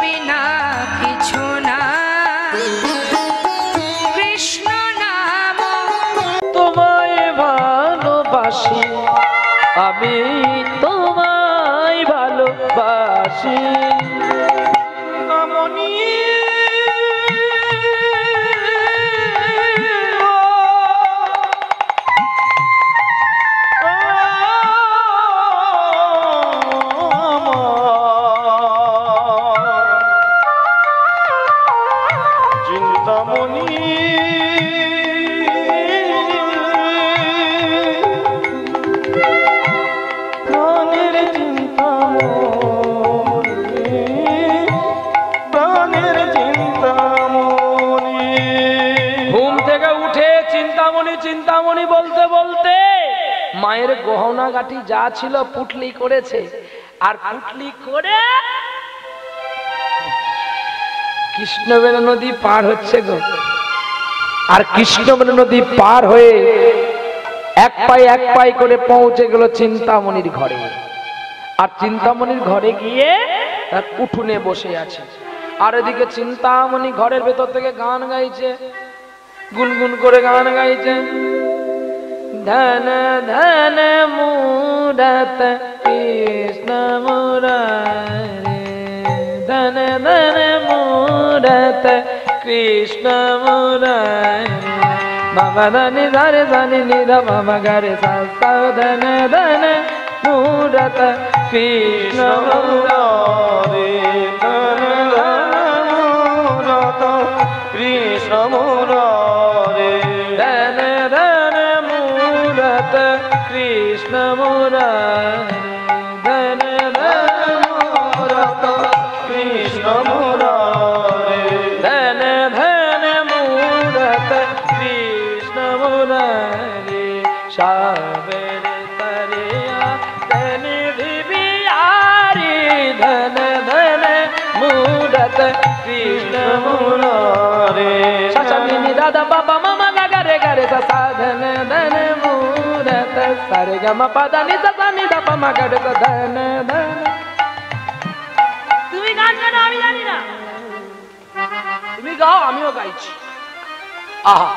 বিনা কিছু না, কৃষ্ণ নাম। তোমায় ভালোবাসি আমি, তোমায় ভালোবাসি। চিন্তামণি বলতে বলতে মায়ের গহনা গাটি যা ছিল পুটলি করেছে, আর পুটলি করে কৃষ্ণবেণী নদী পার হচ্ছে গো। আর কৃষ্ণবেণী নদী পার হয়ে এক পাই করে পৌঁছে গেল চিন্তামণির ঘরে। আর চিন্তামণির ঘরে গিয়ে তার উঠোনে বসে আছে, আর এদিকে চিন্তামণি ঘরের ভেতর থেকে গান গাইছে, গুনগুন করে গান গাইছে। ধন ধন মুরাত কৃষ্ণ মুরারে, ধন ধন মুরাত কৃষ্ণ মুরারে। বাবা ধনি ধরে ধনি নিধ বাবা গরে সা ধন ধন মুরাত কৃষ্ণ মুরারে, ধন ধন মুরাত কৃষ্ণ মুরারে, ধন ধন মুরাত কৃষ্ণ মুরারে, ধন ধন মুরাত কৃষ্ণ মুরারে, ধন ধন মুরাত কৃষ্ণ মুরারে। সাবের তরিয়া ধন বিবিয়ারি, ধন ধন মুরাত কৃষ্ণ মুরারে। সাসানি দাদা বাবা মামা গারে গারে সা ধন ধন মুরাত সারে গমা পাদা নি সা নি দা পা মা গারে সা ধন ধন। তুমি গান জানো আমি জানি না, তুমি গাও আমিও গাইছি। আহা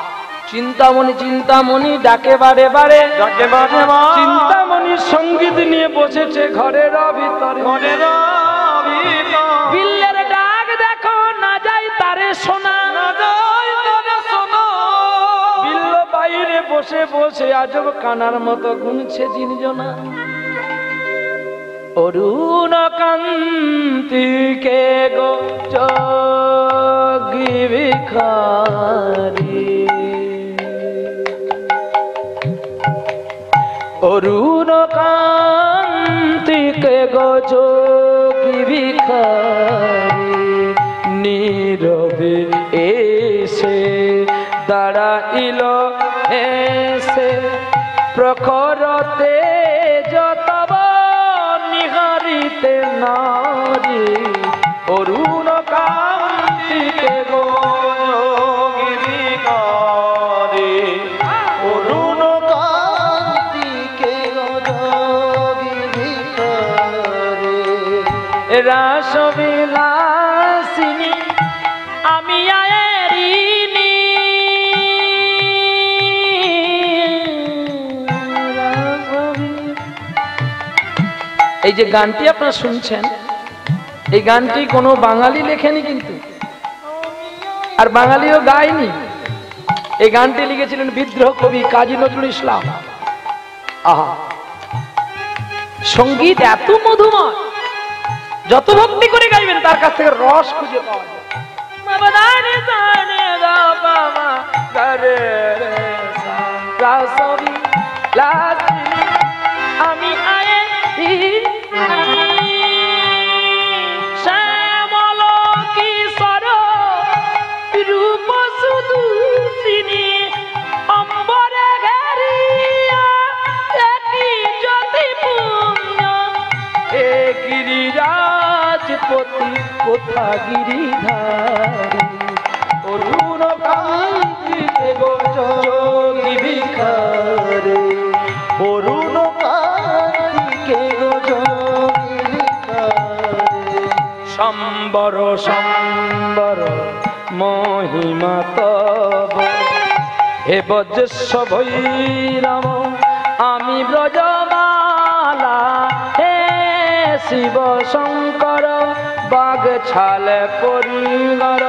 চিন্তামণি চিন্তামণি ডাকে বারে বারে, ডাকে বারে বারে। চিন্তামণি সঙ্গীত নিয়ে বসেছে ঘরের ভিতরে, ঘরের ভিতরে। বিল্লের ডাক দেখো না যাই তারে শোনা, না যাই তারে শোনা। বিল্ল বাইরে বসে বসে আজব কানার মতো গুনছে দিনজনা। অরুণ কান্তিকে গো যোগী ভিখারি, অরুণ কান্তিকে গো যোগী ভিখারি। নীরবে এসে দাঁড়াইল এসে, প্রখরতে যতব নিহারিতে নারী। অরুণ কান্তিকে গো যোগী ভিখারি, অরুণ কান্তিকে গো যোগী ভিখারি। রাসবিলাসিনী আমি আয়েরিনি, এই যে গানটি আপনারা শুনছেন, এই গানটি কোনো বাঙালি লেখেনি কিন্তু, আর বাঙালিও গায়নি। এই গানটি লিখেছিলেন বিদ্রোহ কবি কাজী নজরুল ইসলাম। আহা সঙ্গীত এত মধুময়, যত ভক্তি করে গাইবেন তার কাছ থেকে রস খুঁজে পাওয়া যায়। আমি আয়ে শ্যামল কিশোর রূপ শুধু চিনি, অম্বরে ঘেরিয়া একই জ্যোতি পুণ্য। এ গিরিরাজপতি কোথা গিরিধারী, অরুণ কান্তিকে গো যোগী ভিখারি, অরুণ কান্তিকে গো যোগী ভিখারি। সম্বর সম্বর মহিমা তব হে বজ্রেশ্ব ভৈরব আমি ব্রজবালা হে শিব শঙ্কর বাগ ছালে পরিগর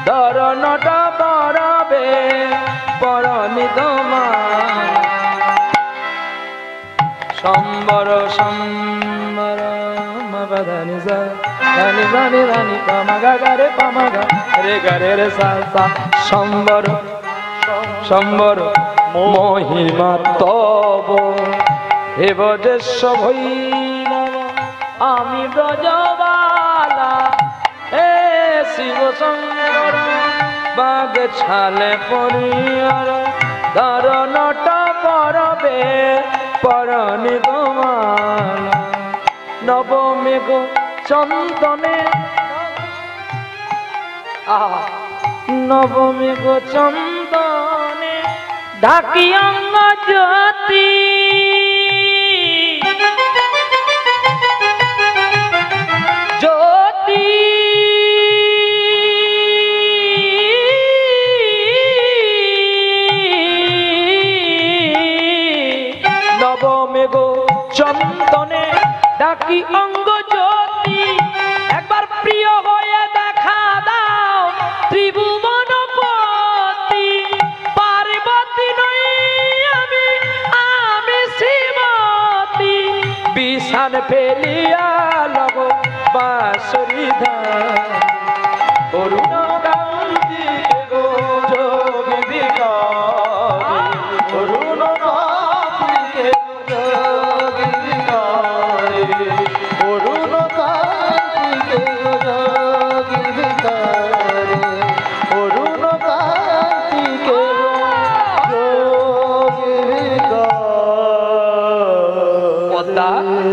ধরনট পরবে পরনিদমা সম্বর সম্বর মবদানি সা রানি রানি রানি পামাগা গারে পামাগা রে গারে রে সা সা সম্বর সম্বর মহিমা তব হে বজ্রেশ্ব ভৈরব আমি ব্রজবালা হে শিব শঙ্কর বাগ ছালে পরিয়ার ধরনট পরবে পরনিগমালা নবমেঘ চন্দনে নবমেঘ চন্দনে ঢাকি অঙ্গ জ্যোতি জ্যোতি নবমেঘ চন্দনে ডাকি অঙ্গ জ্যোতি একবার প্রিয় হয়ে দেখা দাও ত্রিভুবনপতি পার্বতী নই আমি আমি শ্রীমতী বিষান ফেলিয়া লব বাঁশরি ধার অরুণ কান্তি গো যোগী বিকারী অরুণ কান্তি যোগী বিকারী অরুণ কান্তি যোগী বিকারী অরুণ কান্তি যোগী বিকারী। পদ্মা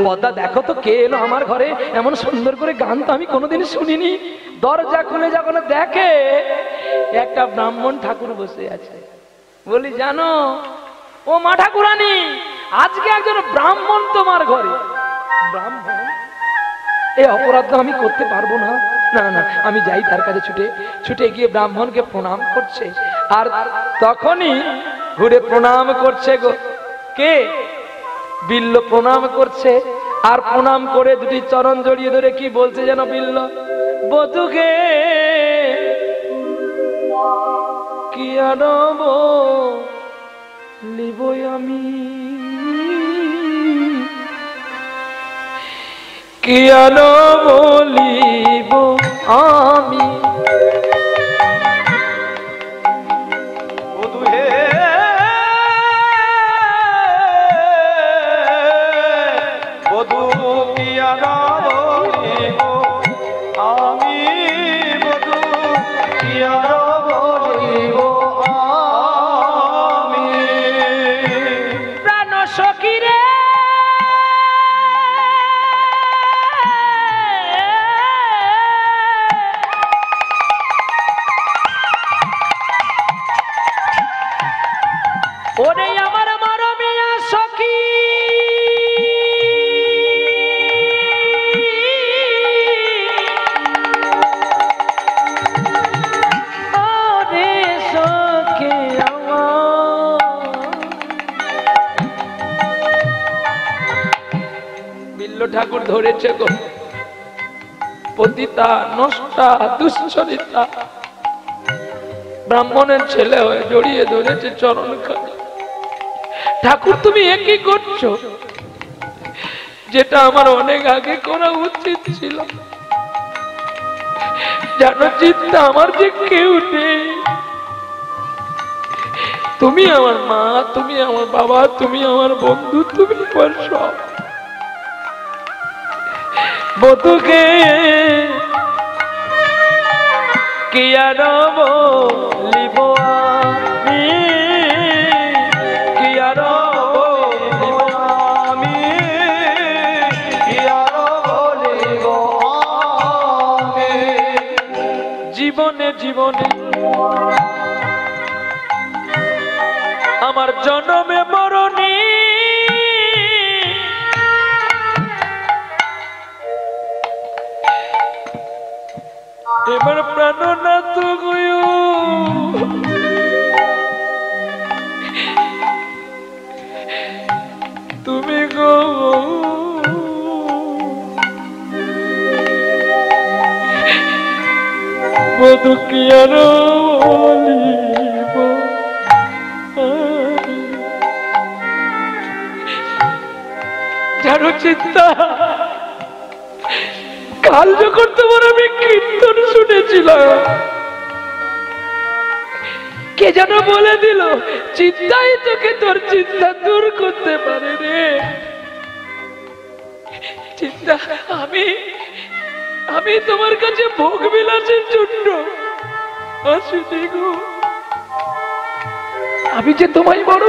পদ্মা দেখো তো কে এলো আমার ঘরে এমন সুন্দর করে গান তো আমি কোনোদিন শুনিনি দরজা খুলে যখন দেখে একটা ব্রাহ্মণ ঠাকুর বসে আছে বলি জানো ও মা ঠাকুরানী আজকে একজন ব্রাহ্মণ তোমার ঘরে ব্রাহ্মণ এই অপরাধ তো আমি করতে পারবো না না না আমি যাই তার কাছে ছুটে ছুটে গিয়ে ব্রাহ্মণকে প্রণাম করছে আর তখনই ঘুরে প্রণাম করছে গো কে বিল্ল প্রণাম করছে আর প্রণাম করে দুটি চরণ জড়িয়ে ধরে কি বলছে যেন বিল্ল বধুকে কি আনব লিব আমি কি আনব লিব আমি বধু হে বধু কি আনব লিব আমি বধু কি আনব লিব আমি প্রাণ সখী রে ওরে আমার মরমিয়া সখী ওরে সখী বিল্ল ঠাকুর ধরেছে গো পতিতা নষ্টা দুশ্চরিতা ব্রাহ্মণের ছেলে হয়ে জড়িয়ে ধরেছে চরণ খানি ঠাকুর তুমি একই করছো যেটা আমার অনেক আগে করা উচিত ছিল জানো চিন্তা আমার যে কেউ নেই তুমি আমার মা তুমি আমার বাবা তুমি আমার বন্ধু তুমি আমার সব বধুকে কি আনব লিব আমি কি আনব লিব আমি কি আনব লিব আমি জীবনে জীবনে আমার জন্মে মরণে এবার প্রাণনাথ গো তুমি গো মধু কি আর বলিব জানো চিন্তা, কাল যখন তোমার আমি কীর্তন শুনেছিলাম, কে যেন বলে দিল চিন্তাই তোকে তোর চিন্তা দূর করতে পারে রে। চিন্তা, আমি তোমার কাছে ভোগ বিলাসের জন্য আসিনি গো। আমি যে তোমায় বড়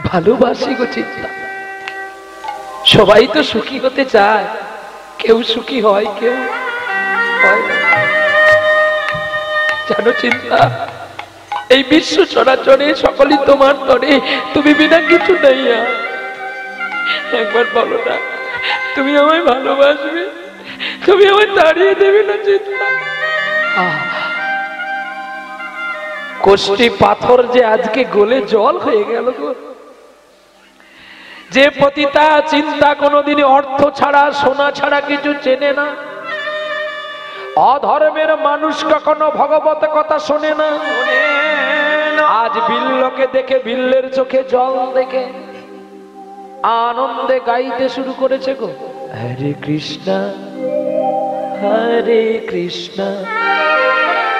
ভালোবাসি গো চিন্তা। সবাই তো সুখী হতে চায়, কেউ সুখী হয়, কেউ হয় না। জানো চিন্তা, এই বিশ্ব চরাচরে সকলই তোমার তরে, তুমি বিনা কিছু নেই। একবার বলো না, তুমি আমায় ভালোবাসবে, তুমি আমায় তাড়িয়ে দেবে না চিন্তা? কোষ্ঠী পাথর যে আজকে গলে জল হয়ে গেল গো। যে পতিতা চিন্তা কোনোদিনই অর্থ ছাড়া সোনা ছাড়া কিছু চেনে না, অধর্মের মানুষ কখনো ভগবত কথা শোনে না। আজ বিল্লকে দেখে, বিল্লের চোখে জল দেখে আনন্দে গাইতে শুরু করেছে গো, হরে কৃষ্ণ হরে কৃষ্ণ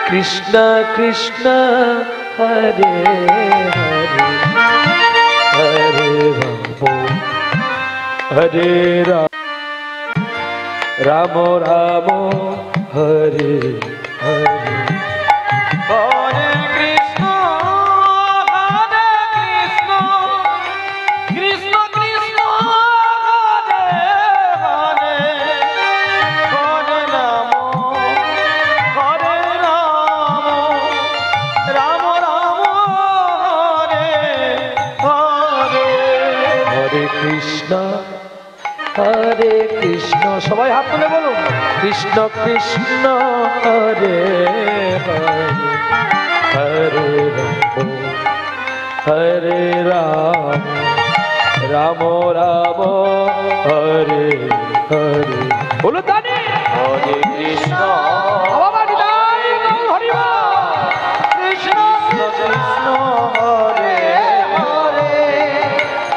কৃষ্ণ কৃষ্ণ হরে হরে হরে রাম হরে রাম রাম রাম হরে হরে। হরে কৃষ্ণ হরে কৃষ্ণ কৃষ্ণ কৃষ্ণ হরে হরে হরে রাম রাম রাম হরে হরে। হরে কৃষ্ণ হরে কৃষ্ণ, সবাই হাত তুলে বলুন, কৃষ্ণ কৃষ্ণ হরে হরে হরে রাম হরে রাম রাম রাম হরে হরে। বলো তানি হরে কৃষ্ণ কৃষ্ণ কৃষ্ণ হরে হরে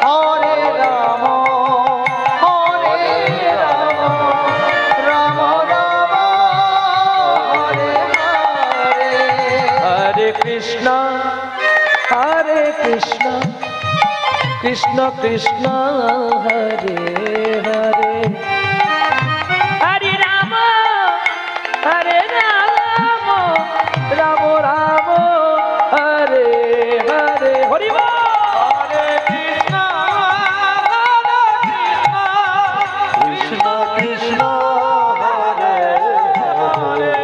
হরে রাম রাম রাম হরে হরে। হরে কৃষ্ণ হরে কৃষ্ণ কৃষ্ণ কৃষ্ণ হরে হরে হরে রাম রাম রাম হরে হরে। হরি বল। হরে কৃষ্ণ কৃষ্ণ কৃষ্ণ হরে হরে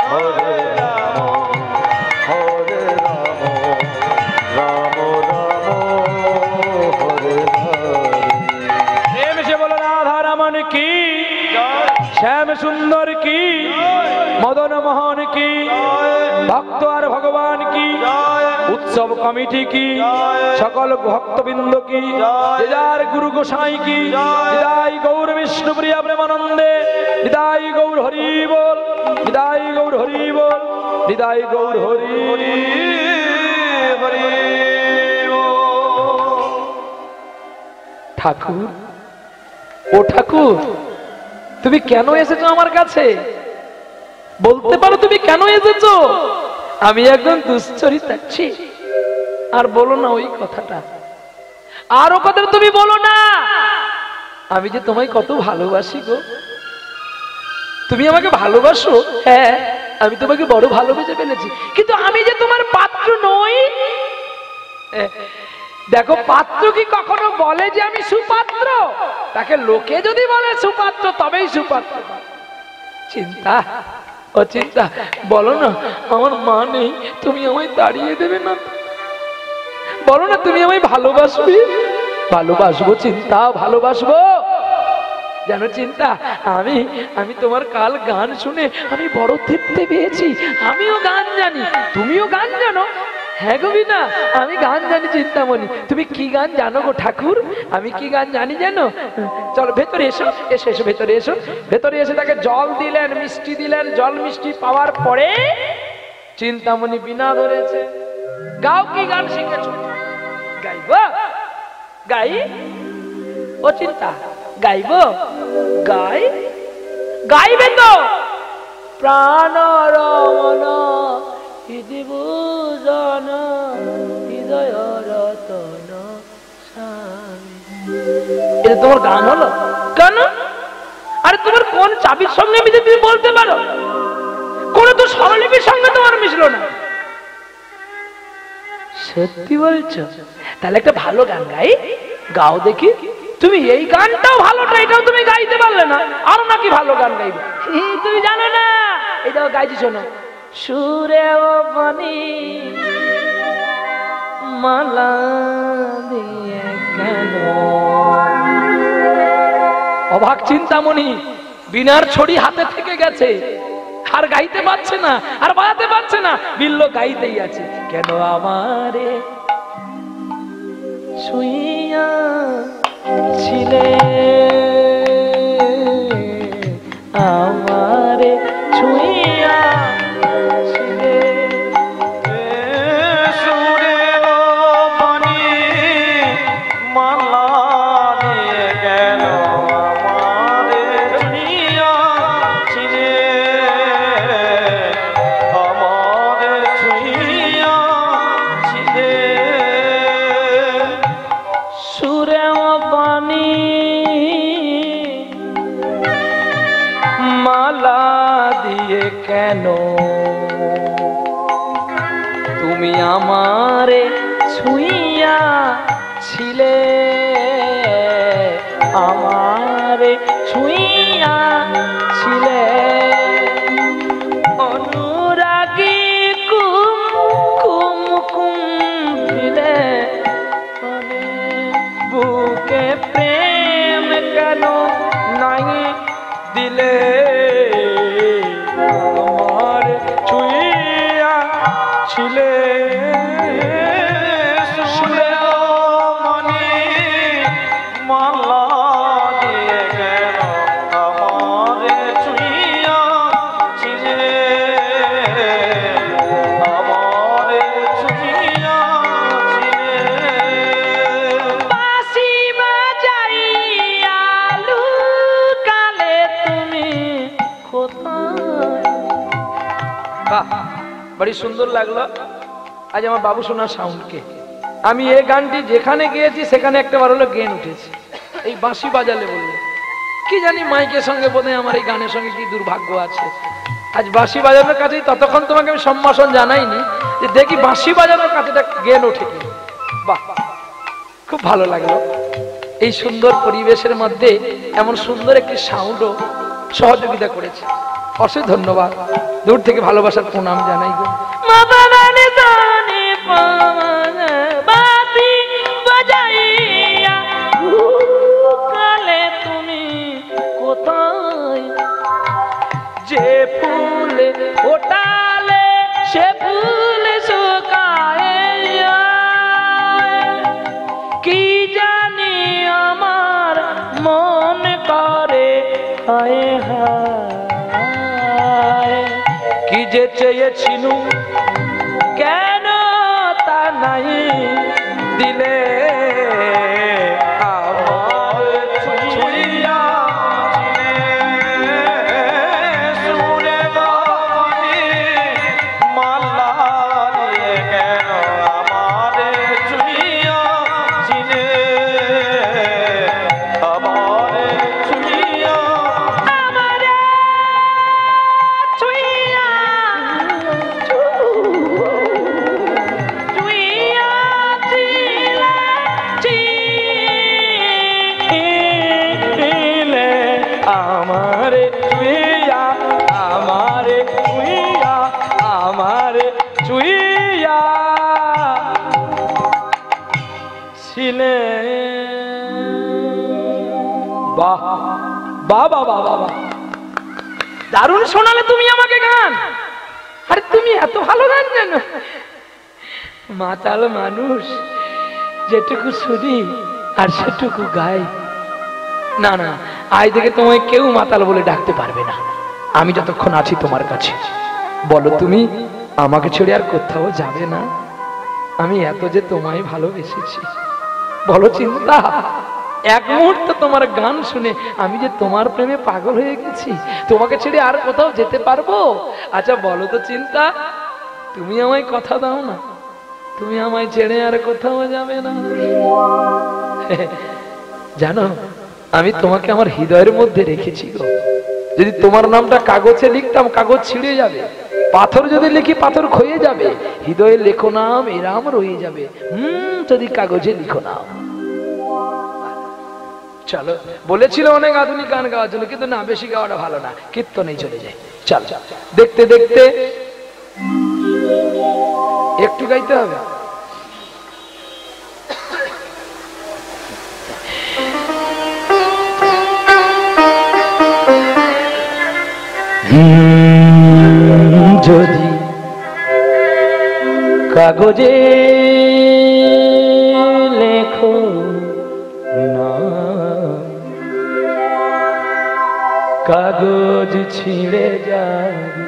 হরে রাম রাম রাম হরে হরে। প্রেম সে বলো রাধা রমন কি, শ্যাম সুন্দর কি, মদন মোহন কি, ভক্ত আর ভগবান কি, উৎসব কমিটি কি, সকল ভক্তবৃন্দ কি, যে যার গুরু গোসাই কি, বিদায় গৌর বিষ্ণু প্রিয়া প্রেমানন্দে, বিদায় গৌর হরি বল, বিদায় গৌর হরি বল, বিদায় গৌর হরি হরি হরি। ঠাকুর, ও ঠাকুর, তুমি কেন এসেছো আমার কাছে? বলতে পারো তুমি কেন এসেছো? আমি একজন দুশ্চরিত্রা। আর বলো না ওই কথাটা, আরো কথা তুমি বলো না। আমি যে তোমায় কত ভালোবাসি গো। তুমি আমাকে ভালোবাসো? হ্যাঁ, আমি তোমাকে বড় ভালোবেসে ফেলেছি, কিন্তু আমি যে তোমার পাত্র নই। দেখো, পাত্র কি কখনো বলে যে আমি সুপাত্র? তাকে লোকে যদি বলে সুপাত্র তবেই সুপাত্র। চিন্তা, ও চিন্তা, বলো না আমার মা নেই, তুমি আমায় তাড়িয়ে দেবে না? বলো না তুমি আমায় ভালোবাসবে? ভালোবাসবো চিন্তা, ভালোবাসবো। জানো চিন্তা, আমি আমি তোমার কাল গান শুনে আমি বড় তৃপ্তি পেয়েছি। আমিও গান জানি, তুমিও গান জানো। হ্যাঁ গো বিনা, আমি গান জানি চিন্তামণি। তুমি কি গান জানো গো ঠাকুর? আমি কি গান জানি জানো? চলো ভেতরে এসো, এসো এসো, ভেতরে এসো। ভেতরে এসে তাকে জল দিলেন, মিষ্টি দিলেন। জল মিষ্টি পাওয়ার পরে চিন্তামণি বিনা ধরেছে। গাও, কি গান শিখেছো? গাইব? গাই? ও চিন্তা, গাইব? গাই? গাইবে তো? প্রাণ রমন হৃদি ভূষণ হৃদয় রতন স্বামী। এটা তোমার গান হলো কেন? আরে তোমার কোন চাবির সঙ্গে মিশে তুমি বলতে পারো? কোন তো স্বরলিপির সঙ্গে তোমার মিশলো না। সত্যি বলছো? তাহলে একটা ভালো গান গাই, গাও দেখি। তুমি এই গানটাও ভালোটা, এটাও তুমি গাইতে পারলে না, আরো নাকি ভালো গান গাইবে? তুমি জানো না, এটাও গাইছি শোনো। সুরে ও বনি মালা দিয়ে কেন। অবাক চিন্তামণি, বিনার ছড়ি হাতে থেকে গেছে, আর গাইতে পারছে না, আর বাজাতে পারছে না, বিল্ল গাইতেই আছে। কেন আমারে শুইয়া ছিলে, আমারে ছুঁইয়া ছিলে। সুরে ও মনি মালা দিয়ে কেন আমারে ছুঁইয়া ছিলে, আমারে ছুঁইয়া ছিলে। সুরে ও পানি মালা দিয়ে কেন তুমি আমারে ছুঁইয়া ছিলে, আমারে ছুঁইয়া ছিলে। অনুরাগী কুম কুম কুম ফিরে বুকে প্রেম কেন নাই দিলে, আমার ছুঁইয়া ছিলে। সুরে ও মনি মালা দিয়ে কেন আমারে ছুঁইয়া ছিলে, আমারে ছুঁইয়া ছিলে। বাঁশি বাজাইয়া লুকালে তুমি কোথায়। বাহ, বড়ি সুন্দর লাগলো আজ আমার বাবু সোনার সাউন্ডকে। আমি এই গানটি যেখানে গিয়েছি সেখানে একটাবার হলো গেন উঠেছি, এই বাঁশি বাজালে বললে। কি জানি মাইকের সঙ্গে বোধহয় আমার এই গানের সঙ্গে কি দুর্ভাগ্য আছে। আজ বাঁশি বাজানোর কাছেই, ততক্ষণ তোমাকে আমি সম্ভাষণ জানাইনি যে দেখি বাঁশি বাজানোর কাছে গেন ওঠে কি। বাহ, খুব ভালো লাগলো। এই সুন্দর পরিবেশের মধ্যে এমন সুন্দর একটি সাউন্ডও সহযোগিতা করেছে, অশেষ ধন্যবাদ। দূর থেকে ভালোবাসার প্রণাম জানাই গো। মা বাবারে জানে বাঁশি বাজাইয়া লুকালে তুমি কোথায়, যে ফুল ফোটালে সে ফুল শুকায়, কি জানি আমার মন করে হায় হায়। কি যে চেয়েছিনু কেন তা নাই দিলে, আমার ছুঁইয়া ছিলে। সুরে ও মনি মালা দিয়ে কেন আমারে ছুঁইয়া ছিলে, আমারে ছুঁইয়া আমারে ছুঁইয়া বাবা বাবা বাবা, দারুণ শোনালে তুমি আমাকে গান। আরে তুমি এত ভালো গান জানো? মাতাল মানুষ যেটুকু শুনি আর সেটুকু গাই। না না, আজ থেকে তোমায় কেউ মাতাল বলে ডাকতে পারবে না, আমি যতক্ষণ আছি তোমার কাছে। বলো তুমি আমাকে ছেড়ে আর কোথাও যাবে না? আমি এত যে তোমায় ভালোবেসেছি, বলো চিন্তা। এক মুহূর্ত তোমার গান শুনে আমি যে তোমার প্রেমে পাগল হয়ে গেছি, তোমাকে ছেড়ে আর কোথাও যেতে পারবো? আচ্ছা বলো তো চিন্তা, তুমি আমায় কথা দাও না, তুমি আমায় ছেড়ে আর কোথাও যাবে না? জানো আমি তোমাকে আমার হৃদয়ের মধ্যে রেখেছি গো। যদি তোমার নামটা কাগজে লিখতাম কাগজ ছিঁড়ে যাবে, পাথর যদি লিখি পাথর ক্ষয়ে যাবে, হৃদয়ে লেখো নাম এরাম রয়ে যাবে। যদি কাগজে লিখো নাম। চলো, বলেছিল অনেক আধুনিক গান গাওয়ার জন্য, কিন্তু না, বেশি গাওয়াটা ভালো না, কীর্তনেই চলে যায়। চল দেখতে দেখতে একটু গাইতে হবে। যদি কাগজে লেখো না, কাগজ ছিঁড়ে যাবে,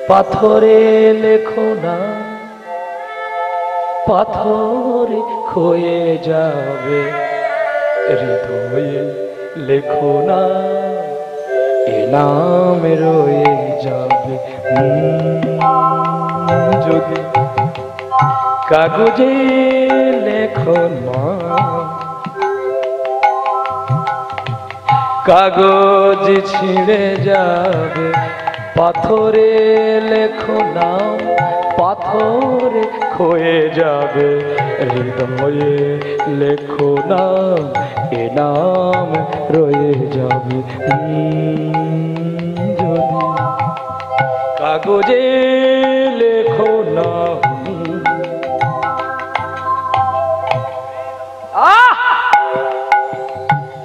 পাথরে লেখো না, পাথরে ক্ষয়ে যাবে, হৃদয়ে লেখো না, এ নাম রয়ে যাবে। যদি কাগজে লেখো না, কাগজ ছিঁড়ে যাবে, পাথরে লেখো নাম, পাথরে ক্ষয়ে যাবে, হৃদয়ে লেখো নাম, এ নাম রয়ে যাবে। যদি কাগজে লেখো না।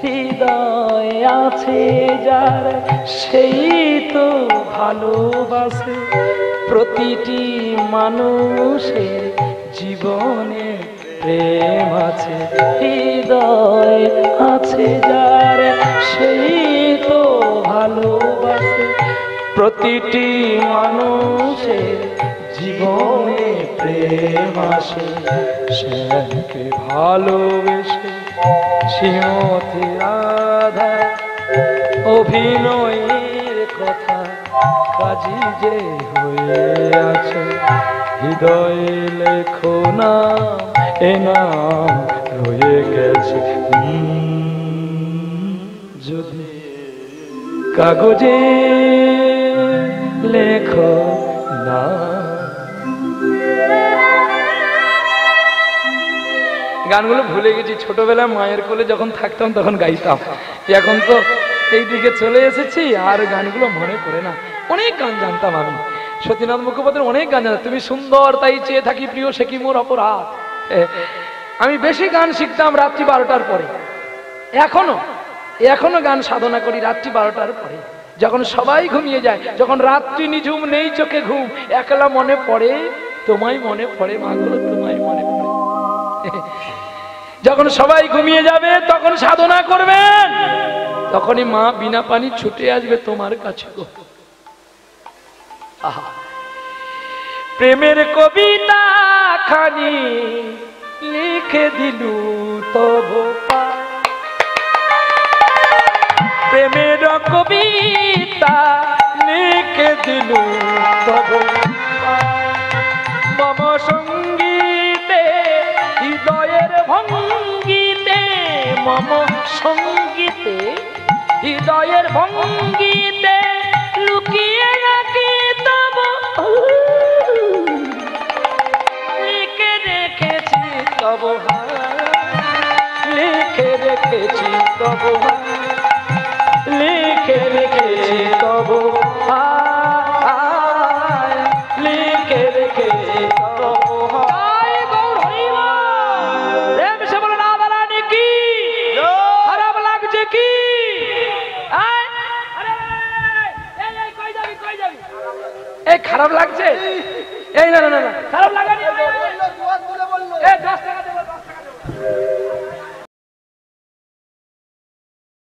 হৃদয় আছে যার সেই তো ভালোবাসে, প্রতিটি মানুষের জীবনে প্রেম আছে। হৃদয় আছে যার সেই তো ভালোবাসে, প্রতিটি মানুষের জীবনে প্রেম আসে। শ্যামকে ভালোবেসে শ্রীমতী রাধা অভিনয়ের কথা কাজী যে হয়ে আছে, হৃদয়ে লেখো না, এ নাম রয়ে গেছে। যদি কাগজে লেখো না। গানগুলো ভুলে গেছি, ছোটবেলায় মায়ের কোলে যখন থাকতাম তখন গাইতাম, এখন তো এইদিকে চলে এসেছি আর গানগুলো মনে পড়ে না। অনেক গান জানতাম আমি, সতীনাথ মুখোপাধ্যায়ের অনেক গান জানতাম। তুমি সুন্দর তাই চেয়ে থাকি প্রিয়, সে কি মোর অপরাধ। আমি বেশি গান শিখতাম রাত্রি 12টার পরে। এখনো গান সাধনা করি রাত্রি 12টার পরে, যখন সবাই ঘুমিয়ে যায়, যখন রাত্রি নিঝুম নেই চোখে ঘুম, একলা মনে পড়ে তোমায়, মনে পড়ে মাগুলো তোমায় মনে পড়ে। যখন সবাই ঘুমিয়ে যাবে তখন সাধনা করবেন, তখনই মা বিনা পানি ছুটে আসবে তোমার কাছে। আহা, প্রেমের কবিতা খানি লিখে দিলু তবু, প্রেমের কবিতা লিখে দিলু তবু, মম সঙ্গীতে হৃদয়ের ভঙ্গিতে, মম সঙ্গীতে হৃদয়ের ভঙ্গিতে লুকিয়ে রাখি তব, লিখে রেখেছি তব, লিখে রেখেছি তব, লিখে রেখেছি তব, লিখে রেখেছি তব। প্রেম সে বলে না দালানি কি খারাপ লাগছে কি? এই খারাপ লাগছে? এই না না না না, খারাপ লাগানি